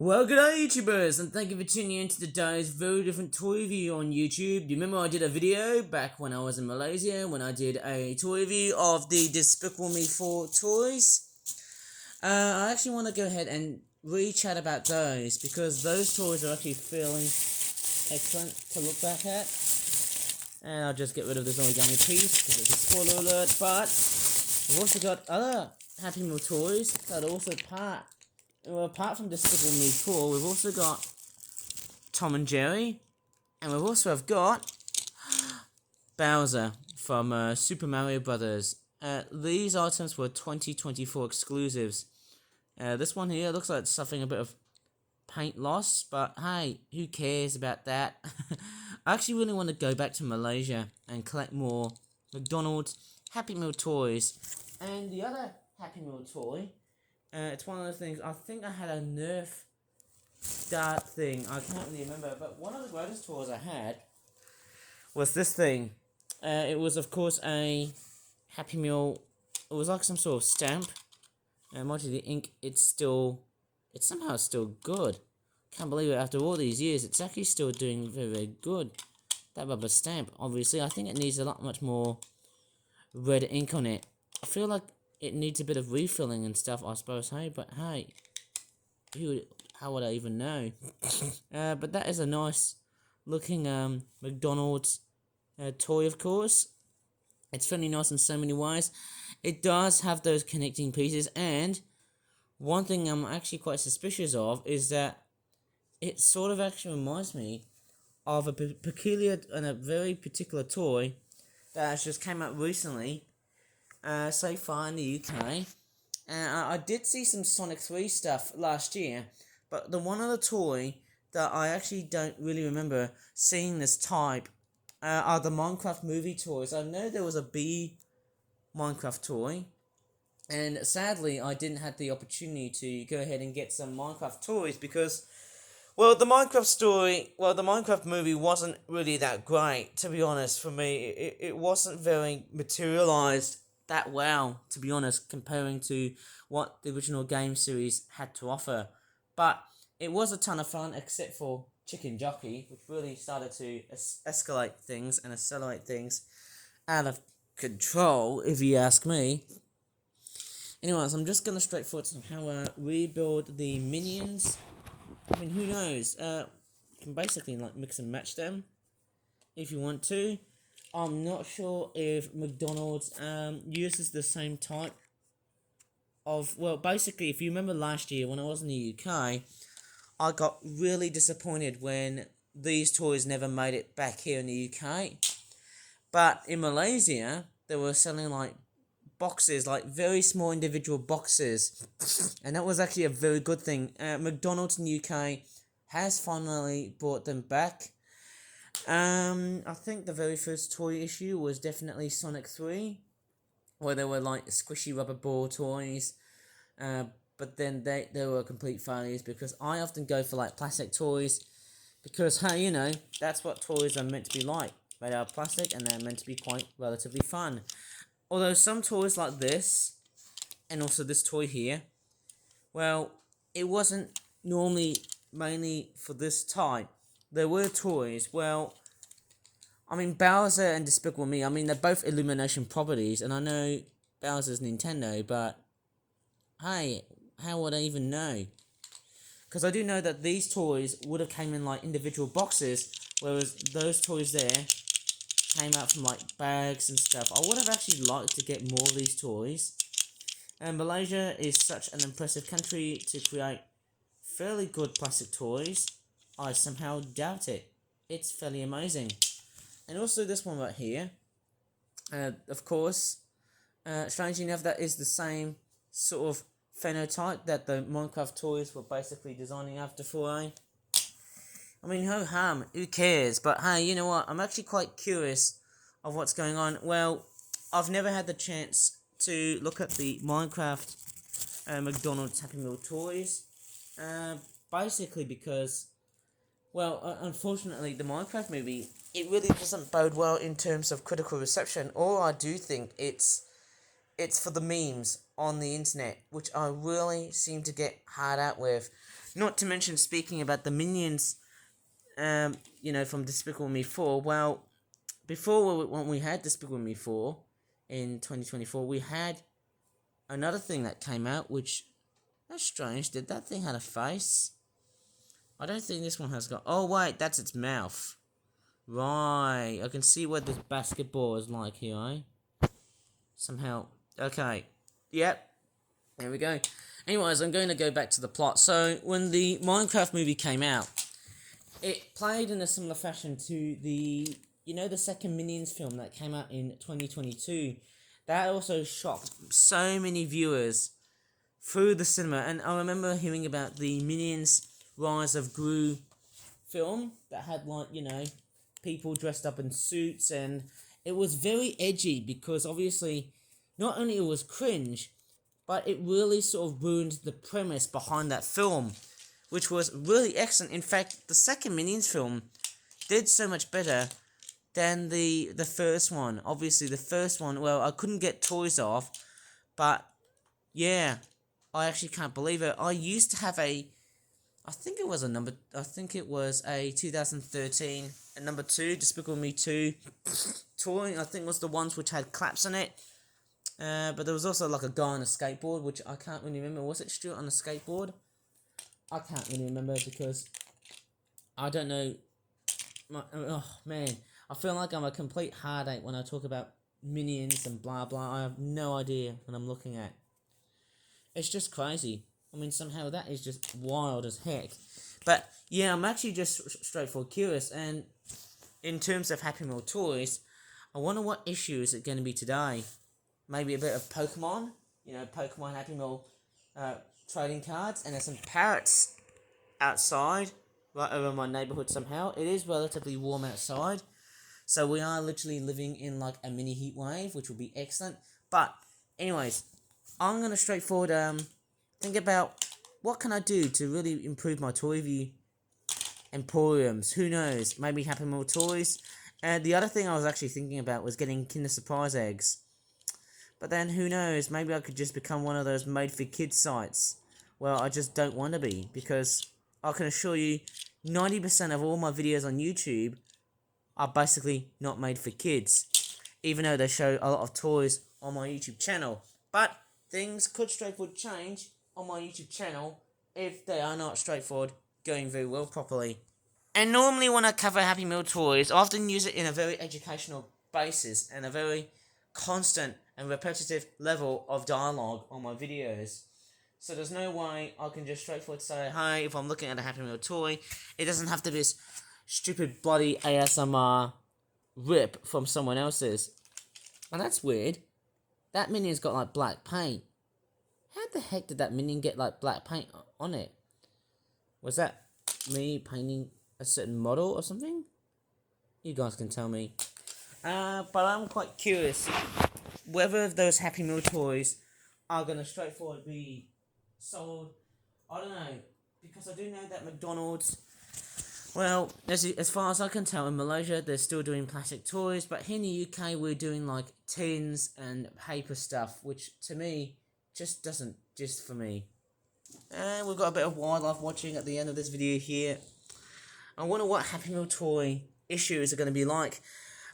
Well, good day, YouTubers, and thank you for tuning in to today's very different toy review on YouTube. Do you remember I did a video back when I was in Malaysia, when I did a toy review of the Despicable Me 4 toys? I actually want to go ahead and re-chat about those, because those toys are actually feeling excellent to look back at. And I'll just get rid of this origami piece, because it's a spoiler alert, but we've also got other Happy Meal toys that are also apart from Despicable Me 4, we've also got Tom and Jerry, and we've also got Bowser from Super Mario Brothers. These items were 2024 exclusives. This one here looks like it's suffering a bit of paint loss, but hey, who cares about that? I actually really want to go back to Malaysia and collect more McDonald's Happy Meal toys. And the other Happy Meal toy, it's one of those things, I think I had a Nerf dart thing, I can't really remember, but one of the greatest toys I had was this thing. It was, of course, a Happy Meal. It was like some sort of stamp. Mind you, the ink, it's somehow still good. Can't believe it, after all these years, it's actually still doing very, very good. That rubber stamp, obviously, I think it needs a lot much more red ink on it. I feel like it needs a bit of refilling and stuff, I suppose, hey, but hey, how would I even know? But that is a nice looking McDonald's toy, of course. It's fairly nice in so many ways. It does have those connecting pieces, and one thing I'm actually quite suspicious of is that it sort of actually reminds me of a peculiar and a very particular toy that has just came out recently, so far in the UK. I did see some Sonic 3 stuff last year, but the one other toy that I actually don't really remember seeing this type are the Minecraft movie toys. I know there was a Bee Minecraft toy, and sadly I didn't have the opportunity to go ahead and get some Minecraft toys because, well, the Minecraft movie wasn't really that great, to be honest, for me. It wasn't very materialized that well, to be honest, comparing to what the original game series had to offer. But it was a ton of fun, except for Chicken Jockey, which really started to escalate things and accelerate things out of control, if you ask me. Anyways, I'm just gonna straight forward to how rebuild the minions. I mean, who knows? You can basically like mix and match them if you want to. I'm not sure if McDonald's uses the same type of, well, basically, if you remember last year when I was in the UK, I got really disappointed when these toys never made it back here in the UK. But in Malaysia, they were selling like boxes, like very small individual boxes, and that was actually a very good thing. McDonald's in the UK has finally brought them back. I think the very first toy issue was definitely Sonic 3, where they were like squishy rubber ball toys. But then they were complete failures because I often go for like plastic toys because, hey, you know, that's what toys are meant to be like. They are plastic and they're meant to be quite relatively fun. Although some toys like this, and also this toy here, well, it wasn't normally mainly for this type. There were toys, well, I mean, Bowser and Despicable Me, I mean, they're both Illumination properties, and I know Bowser's Nintendo, but hey, how would I even know? Because I do know that these toys would have came in like individual boxes, whereas those toys there came out from like bags and stuff. I would have actually liked to get more of these toys. And Malaysia is such an impressive country to create fairly good plastic toys. I somehow doubt it. It's fairly amazing. And also this one right here. Of course, strangely enough, that is the same sort of phenotype that the Minecraft toys were basically designing after for a. I mean, ho hum, who cares? But hey, you know what? I'm actually quite curious of what's going on. Well, I've never had the chance to look at the Minecraft McDonald's Happy Meal toys. Basically because, well, unfortunately, the Minecraft movie, it really doesn't bode well in terms of critical reception. Or I do think it's for the memes on the internet, which I really seem to get hard out with. Not to mention speaking about the Minions, from Despicable Me 4. Well, before when we had Despicable Me 4 in 2024, we had another thing that came out, which, that's strange. Did that thing have a face? I don't think this one has got... Oh, wait, that's its mouth. Right, I can see what this basketball is like here, eh? Somehow. Okay. Yep. There we go. Anyways, I'm going to go back to the plot. So, when the Minecraft movie came out, it played in a similar fashion to the second Minions film that came out in 2022. That also shocked so many viewers through the cinema. And I remember hearing about the Minions Rise of Gru film that had, people dressed up in suits, and it was very edgy because obviously not only it was cringe, but it really sort of ruined the premise behind that film, which was really excellent. In fact, the second Minions film did so much better than the first one. Obviously, the first one, well, I couldn't get toys off, but yeah, I actually can't believe it. I used to have I think it was a 2013, a number 2, Despicable Me 2 toy. I think it was the ones which had claps on it. But there was also like a guy on a skateboard, which I can't really remember. Was it Stuart on a skateboard? I can't really remember because I don't know. Oh man, I feel like I'm a complete heartache when I talk about Minions and blah blah. I have no idea what I'm looking at. It's just crazy. I mean, somehow that is just wild as heck. But yeah, I'm actually just straightforward curious. And in terms of Happy Meal toys, I wonder what issue is it going to be today. Maybe a bit of Pokemon. Pokemon Happy Meal trading cards. And there's some parrots outside, right over my neighborhood somehow. It is relatively warm outside. So we are literally living in like a mini heat wave, which will be excellent. But anyways, I'm going to straightforward think about what can I do to really improve my toy view emporiums. Who knows? Maybe Happy Meal toys. And the other thing I was actually thinking about was getting Kinder Surprise eggs. But then who knows? Maybe I could just become one of those made for kids sites. Well, I just don't want to be, because I can assure you 90% of all my videos on YouTube are basically not made for kids, even though they show a lot of toys on my YouTube channel. But things could straightforward change on my YouTube channel if they are not straightforward going very well properly. And normally when I cover Happy Meal toys, I often use it in a very educational basis and a very constant and repetitive level of dialogue on my videos. So there's no way I can just straightforward say, hey, if I'm looking at a Happy Meal toy, it doesn't have to be this stupid bloody ASMR rip from someone else's. And that's weird. That minion's got like black paint. How the heck did that minion get like black paint on it? Was that me painting a certain model or something? You guys can tell me. But I'm quite curious whether those Happy Meal toys are going to straightforward be sold. I don't know, because I do know that McDonald's, well, as far as I can tell, in Malaysia they're still doing plastic toys, but here in the UK we're doing like tins and paper stuff, which to me just doesn't just for me. And we've got a bit of wildlife watching at the end of this video here. I wonder what Happy Meal toy issues are going to be like.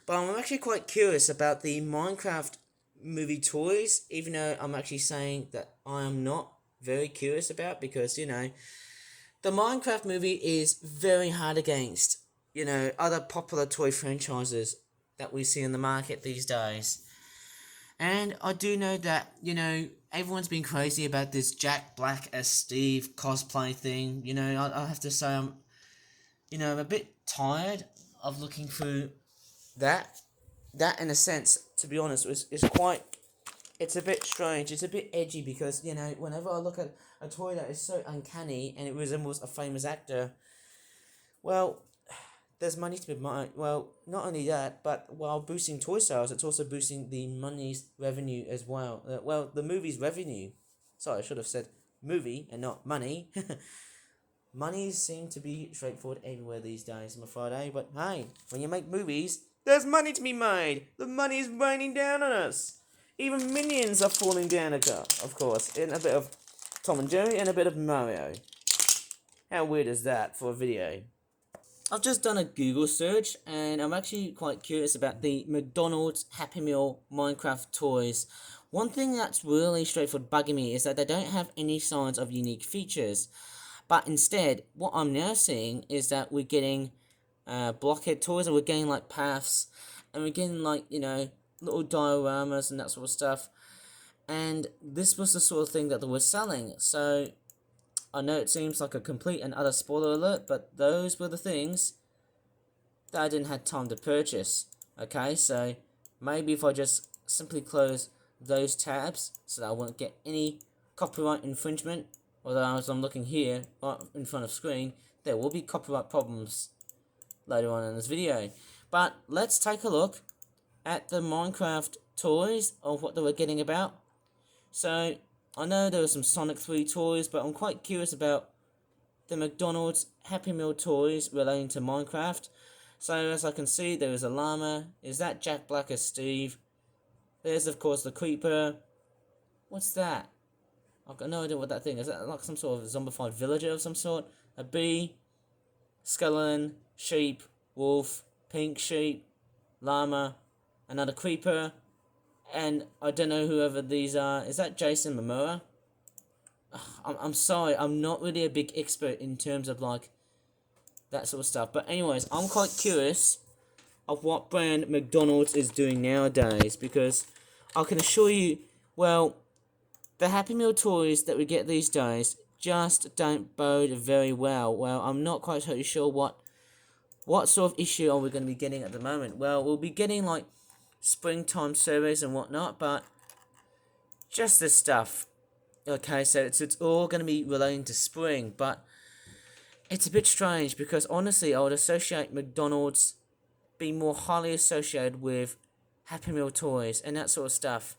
But I'm actually quite curious about the Minecraft movie toys, even though I'm actually saying that I am not very curious about, because, the Minecraft movie is very hard against, other popular toy franchises that we see in the market these days. And I do know that, everyone's been crazy about this Jack Black as Steve cosplay thing. I have to say I'm a bit tired of looking through that in a sense, to be honest, it's a bit strange, it's a bit edgy, because, whenever I look at a toy that is so uncanny and it resembles a famous actor, well, there's money to be made. Well, not only that, but while boosting toy sales, it's also boosting the money's revenue as well. The movie's revenue. Sorry, I should have said movie and not money. Monies seem to be straightforward everywhere these days, I'm afraid, eh? But hey, when you make movies, there's money to be made. The money's raining down on us. Even Minions are falling down of course, in a bit of Tom and Jerry and a bit of Mario. How weird is that for a video? I've just done a Google search and I'm actually quite curious about the McDonald's Happy Meal Minecraft toys. One thing that's really straightforward bugging me is that they don't have any signs of unique features. But instead, what I'm now seeing is that we're getting blockhead toys, and we're getting like paths, and we're getting like, you know, little dioramas and that sort of stuff. And this was the sort of thing that they were selling. So I know it seems like a complete and utter spoiler alert, but those were the things that I didn't have time to purchase. Okay, so maybe if I just simply close those tabs so that I won't get any copyright infringement, although as I'm looking here right in front of screen, there will be copyright problems later on in this video. But let's take a look at the Minecraft toys of what they were getting about. So I know there were some Sonic 3 toys, but I'm quite curious about the McDonald's Happy Meal toys relating to Minecraft. So as I can see, there is a llama. Is that Jack Black as Steve? There's of course the creeper. What's that? I've got no idea what that thing is. Is that like some sort of zombified villager of some sort? A bee, skeleton, sheep, wolf, pink sheep, llama, another creeper, and I don't know whoever these are. Is that Jason Momoa? I'm sorry, I'm not really a big expert in terms of like that sort of stuff. But anyways, I'm quite curious of what brand McDonald's is doing nowadays, because I can assure you, well, the Happy Meal toys that we get these days just don't bode very well. Well, I'm not quite totally sure what sort of issue are we going to be getting at the moment. Well, we'll be getting like springtime surveys and whatnot, but just this stuff. Okay, so it's all going to be relating to spring, but it's a bit strange because honestly, I would associate McDonald's being more highly associated with Happy Meal toys and that sort of stuff.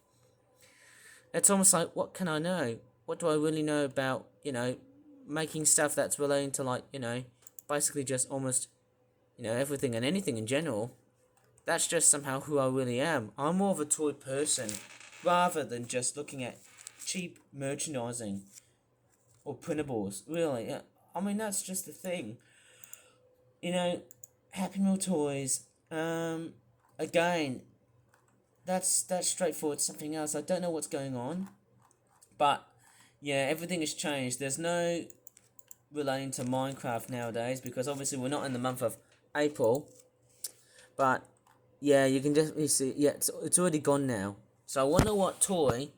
It's almost like, what can I know? What do I really know about, you know, making stuff that's relating to, like, you know, basically just almost, you know, everything and anything in general. That's just somehow who I really am. I'm more of a toy person rather than just looking at cheap merchandising or printables. Really, I mean, that's just the thing. You know, Happy Meal toys, again, that's straightforward, something else. I don't know what's going on, but yeah, everything has changed. There's no relating to Minecraft nowadays because obviously we're not in the month of April, but yeah, you can definitely see, yeah, it's already gone now. So I wonder what toy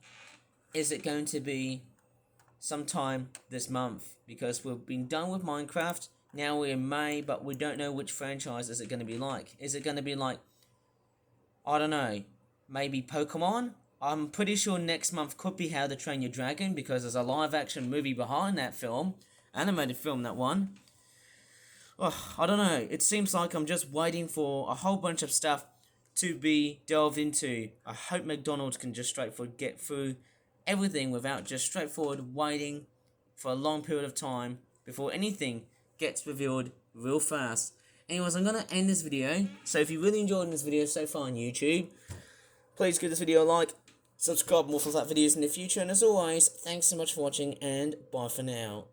is it going to be sometime this month, because we've been done with Minecraft, now we're in May, but we don't know which franchise is it going to be like. Is it going to be like, I don't know, maybe Pokemon? I'm pretty sure next month could be How to Train Your Dragon, because there's a live action movie behind that film, animated film, that one. Oh, I don't know, it seems like I'm just waiting for a whole bunch of stuff to be delved into. I hope McDonald's can just straightforward get through everything without just straightforward waiting for a long period of time before anything gets revealed real fast. Anyways, I'm going to end this video. So if you really enjoyed this video so far on YouTube, please give this video a like, subscribe more for that videos in the future, and as always, thanks so much for watching, and bye for now.